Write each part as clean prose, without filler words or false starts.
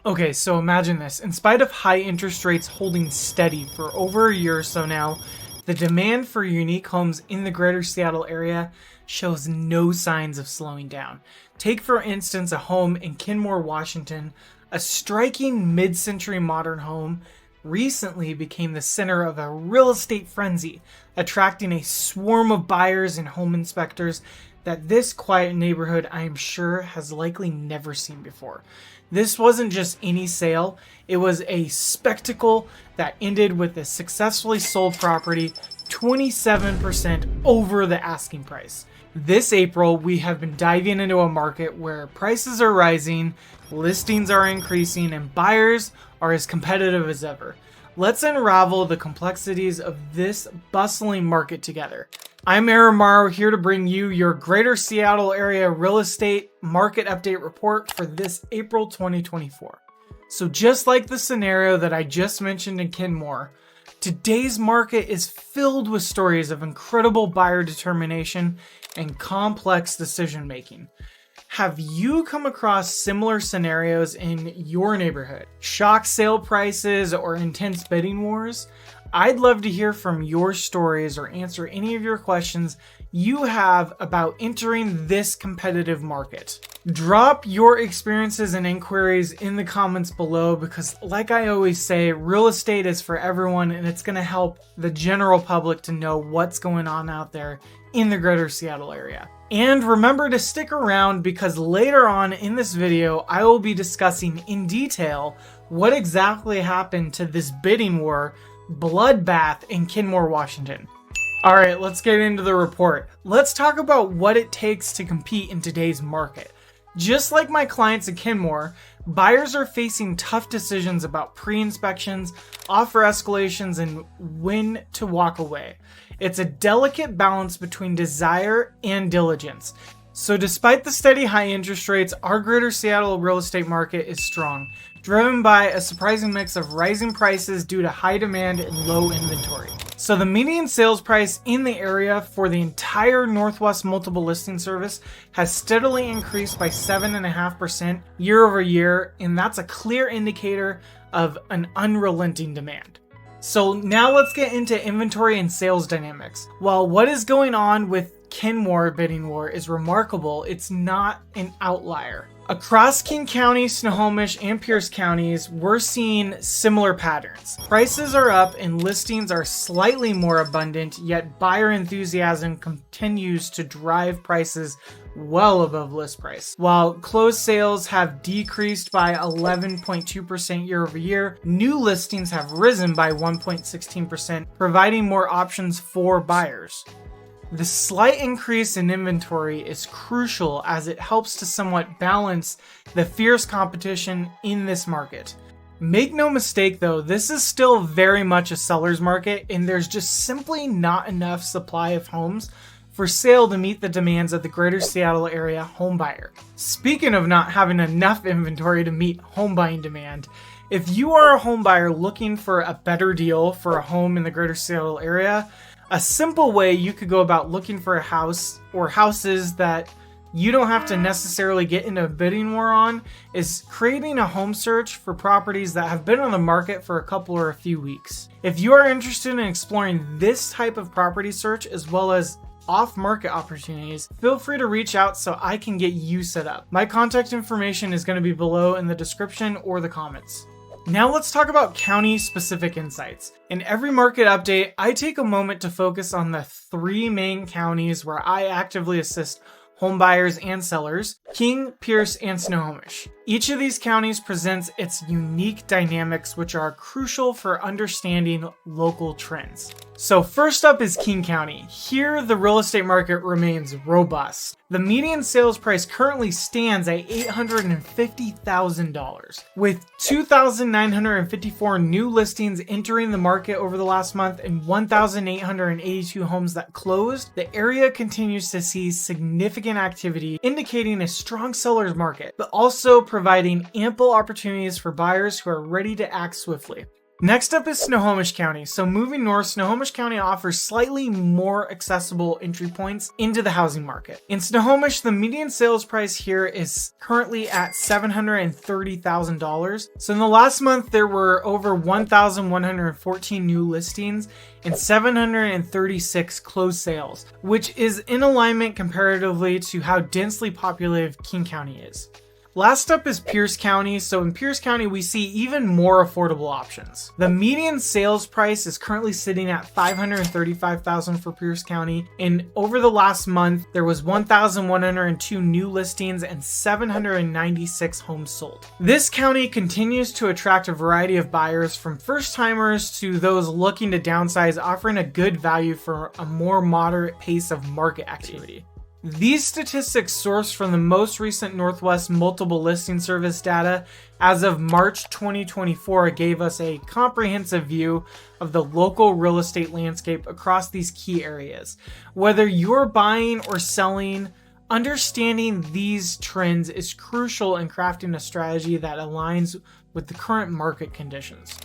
Okay, so imagine this. In spite of high interest rates holding steady for over a year or so now, the demand for unique homes in the greater Seattle area shows no signs of slowing down. Take, for instance, a home in Kenmore, Washington. A striking mid-century modern home recently became the center of a real estate frenzy, attracting a swarm of buyers and home inspectors that this quiet neighborhood, I am sure, has likely never seen before. This wasn't just any sale, it was a spectacle that ended with a successfully sold property 27% over the asking price. This April, we have been diving into a market where prices are rising, listings are increasing, and buyers are as competitive as ever. Let's unravel the complexities of this bustling market together. I'm Morrow, here to bring you your Greater Seattle Area Real Estate Market Update Report for this April 2024. So just like the scenario that I just mentioned in Kenmore, today's market is filled with stories of incredible buyer determination and complex decision making. Have you come across similar scenarios in your neighborhood? Shock sale prices or intense bidding wars? I'd love to hear from your stories or answer any of your questions you have about entering this competitive market. Drop your experiences and inquiries in the comments below because, like I always say, real estate is for everyone and it's going to help the general public to know what's going on out there in the greater Seattle area. And remember to stick around because later on in this video, I will be discussing in detail what exactly happened to this bidding war bloodbath in Kenmore, Washington. All right, let's get into the report. Let's talk about what it takes to compete in today's market. Just like my clients at Kenmore, buyers are facing tough decisions about pre-inspections, offer escalations, and when to walk away. It's a delicate balance between desire and diligence. So despite the steady high interest rates, our greater Seattle real estate market is strong, driven by a surprising mix of rising prices due to high demand and low inventory. So the median sales price in the area for the entire Northwest Multiple Listing Service has steadily increased by 7.5% year over year, and that's a clear indicator of an unrelenting demand. So now let's get into inventory and sales dynamics. While what is going on with Kenmore bidding war is remarkable, it's not an outlier. Across King County, Snohomish, and Pierce counties, we're seeing similar patterns. Prices are up and listings are slightly more abundant, yet buyer enthusiasm continues to drive prices well above list price. While closed sales have decreased by 11.2% year over year, new listings have risen by 1.16%, providing more options for buyers. The slight increase in inventory is crucial as it helps to somewhat balance the fierce competition in this market. Make no mistake though, this is still very much a seller's market and there's just simply not enough supply of homes for sale to meet the demands of the greater Seattle area home buyer. Speaking of not having enough inventory to meet home buying demand, if you are a home buyer looking for a better deal for a home in the greater Seattle area, a simple way you could go about looking for a house or houses that you don't have to necessarily get into a bidding war on is creating a home search for properties that have been on the market for a couple or a few weeks. If you are interested in exploring this type of property search as well as off-market opportunities, feel free to reach out so I can get you set up. My contact information is going to be below in the description or the comments. Now let's talk about county-specific insights. In every market update, I take a moment to focus on the three main counties where I actively assist home buyers and sellers: King, Pierce, and Snohomish. Each of these counties presents its unique dynamics which are crucial for understanding local trends. So first up is King County. Here, the real estate market remains robust. The median sales price currently stands at $850,000. With 2,954 new listings entering the market over the last month and 1,882 homes that closed, the area continues to see significant activity, indicating a strong seller's market, but also providing ample opportunities for buyers who are ready to act swiftly. Next up is Snohomish County. So moving north, Snohomish County offers slightly more accessible entry points into the housing market. In Snohomish, the median sales price here is currently at $730,000. So in the last month, there were over 1,114 new listings and 736 closed sales, which is in alignment comparatively to how densely populated King County is. Last up is Pierce County. So in Pierce County, we see even more affordable options. The median sales price is currently sitting at $535,000 for Pierce County. And over the last month, there was 1,102 new listings and 796 homes sold. This county continues to attract a variety of buyers, from first-timers to those looking to downsize, offering a good value for a more moderate pace of market activity. These statistics sourced from the most recent Northwest Multiple Listing Service data as of March 2024 gave us a comprehensive view of the local real estate landscape across these key areas. Whether you're buying or selling, understanding these trends is crucial in crafting a strategy that aligns with the current market conditions.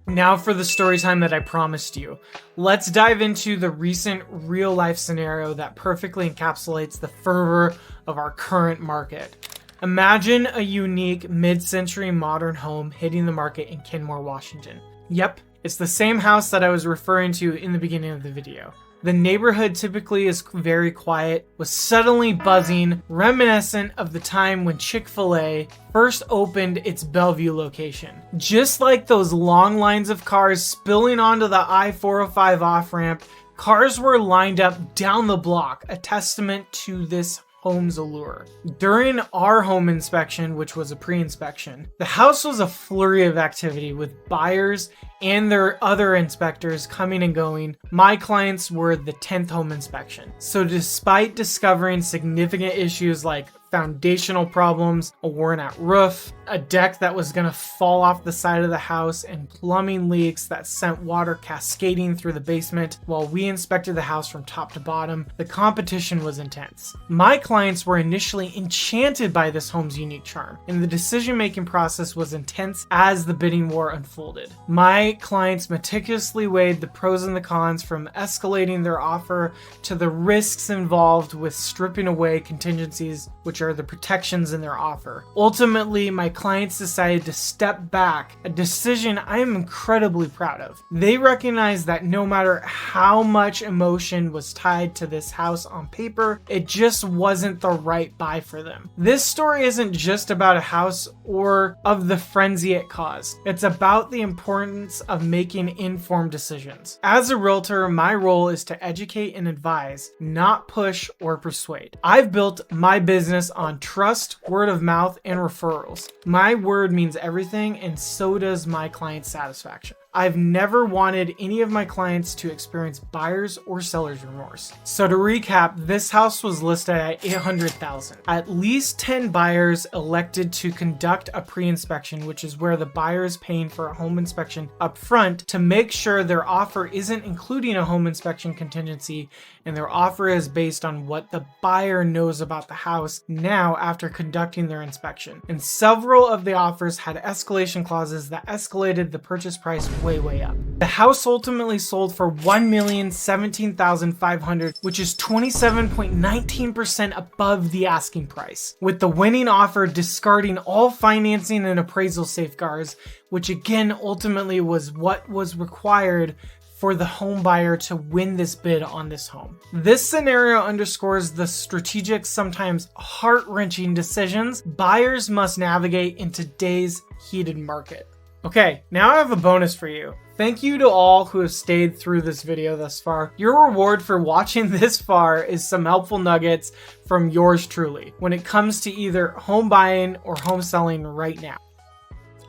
Now for the story time that I promised you. Let's dive into the recent real life scenario that perfectly encapsulates the fervor of our current market. Imagine a unique mid-century modern home hitting the market in Kenmore, Washington. Yep, it's the same house that I was referring to in the beginning of the video. The neighborhood typically is very quiet, was suddenly buzzing, reminiscent of the time when Chick-fil-A first opened its Bellevue location. Just like those long lines of cars spilling onto the I-405 off-ramp, cars were lined up down the block, a testament to this home's allure. During our home inspection, which was a pre-inspection, the house was a flurry of activity with buyers and their other inspectors coming and going. My clients were the 10th home inspection. So despite discovering significant issues like foundational problems, a worn out roof, a deck that was gonna fall off the side of the house, and plumbing leaks that sent water cascading through the basement while we inspected the house from top to bottom, the competition was intense. My clients were initially enchanted by this home's unique charm, and the decision-making process was intense as the bidding war unfolded. My clients meticulously weighed the pros and the cons, from escalating their offer to the risks involved with stripping away contingencies, which are the protections in their offer. Ultimately, my clients decided to step back, a decision I am incredibly proud of. They recognized that no matter how much emotion was tied to this house on paper, it just wasn't the right buy for them. This story isn't just about a house or of the frenzy it caused. It's about the importance of making informed decisions. As a realtor, my role is to educate and advise, not push or persuade. I've built my business on trust, word of mouth, and referrals. My word means everything, and so does my client's satisfaction. I've never wanted any of my clients to experience buyer's or seller's remorse. So to recap, this house was listed at $800,000. At least 10 buyers elected to conduct a pre-inspection, which is where the buyer is paying for a home inspection up front to make sure their offer isn't including a home inspection contingency, and their offer is based on what the buyer knows about the house now after conducting their inspection. And several of the offers had escalation clauses that escalated the purchase price way up. The house ultimately sold for $1,017,500, which is 27.19% above the asking price, with the winning offer discarding all financing and appraisal safeguards, which again ultimately was what was required for the home buyer to win this bid on this home. This scenario underscores the strategic, sometimes heart-wrenching decisions buyers must navigate in today's heated market. Okay, now I have a bonus for you. Thank you to all who have stayed through this video thus far. Your reward for watching this far is some helpful nuggets from yours truly when it comes to either home buying or home selling right now.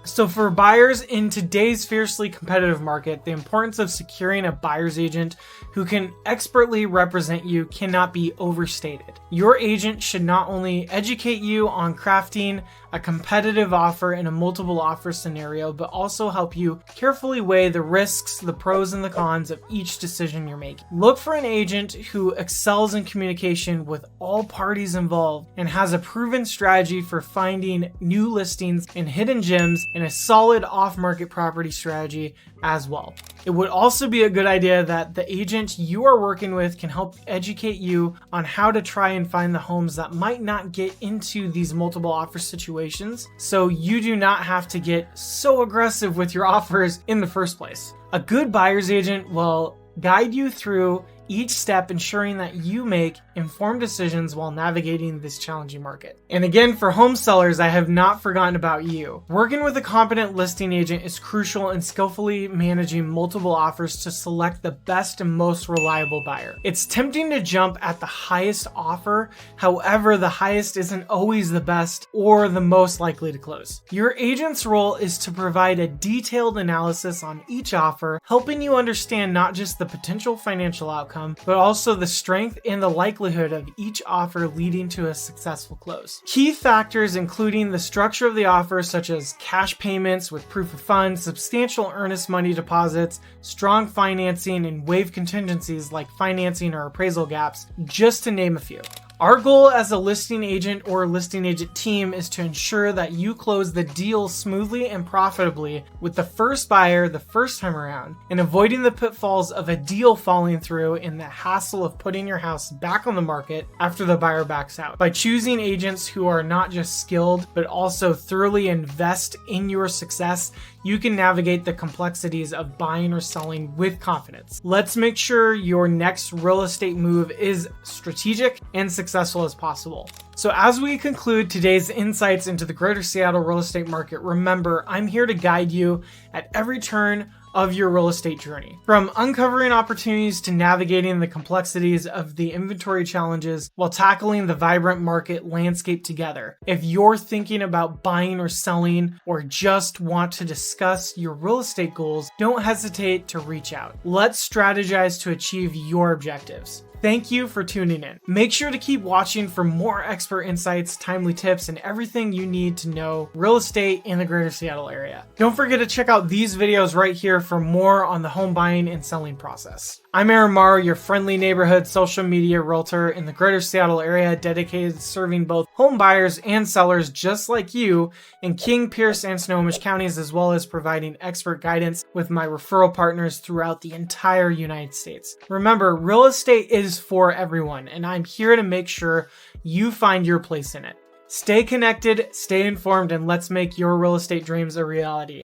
So for buyers in today's fiercely competitive market, the importance of securing a buyer's agent who can expertly represent you cannot be overstated. Your agent should not only educate you on crafting a competitive offer in a multiple offer scenario, but also help you carefully weigh the risks, the pros and the cons of each decision you're making. Look for an agent who excels in communication with all parties involved and has a proven strategy for finding new listings and hidden gems and a solid off-market property strategy as well. It would also be a good idea that the agent you are working with can help educate you on how to try and find the homes that might not get into these multiple offer situations, so you do not have to get so aggressive with your offers in the first place. A good buyer's agent will guide you through each step, ensuring that you make informed decisions while navigating this challenging market. And again, for home sellers, I have not forgotten about you. Working with a competent listing agent is crucial in skillfully managing multiple offers to select the best and most reliable buyer. It's tempting to jump at the highest offer. However, the highest isn't always the best or the most likely to close. Your agent's role is to provide a detailed analysis on each offer, helping you understand not just the potential financial outcome, but also the strength and the likelihood of each offer leading to a successful close. Key factors including the structure of the offer, such as cash payments with proof of funds, substantial earnest money deposits, strong financing, and waived contingencies like financing or appraisal gaps, just to name a few. Our goal as a listing agent or listing agent team is to ensure that you close the deal smoothly and profitably with the first buyer the first time around, and avoiding the pitfalls of a deal falling through and the hassle of putting your house back on the market after the buyer backs out. By choosing agents who are not just skilled, but also thoroughly invest in your success, you can navigate the complexities of buying or selling with confidence. Let's make sure your next real estate move is strategic and successful as possible. So as we conclude today's insights into the greater Seattle real estate market, remember, I'm here to guide you at every turn of your real estate journey. From uncovering opportunities to navigating the complexities of the inventory challenges while tackling the vibrant market landscape together. If you're thinking about buying or selling, or just want to discuss your real estate goals, don't hesitate to reach out. Let's strategize to achieve your objectives. Thank you for tuning in. Make sure to keep watching for more expert insights, timely tips, and everything you need to know real estate in the greater Seattle area. Don't forget to check out these videos right here for more on the home buying and selling process. I'm Morrow, your friendly neighborhood social media realtor in the greater Seattle area, dedicated to serving both home buyers and sellers just like you in King, Pierce, and Snohomish counties, as well as providing expert guidance with my referral partners throughout the entire United States. Remember, real estate is for everyone, and I'm here to make sure you find your place in it. Stay connected, stay informed, and let's make your real estate dreams a reality.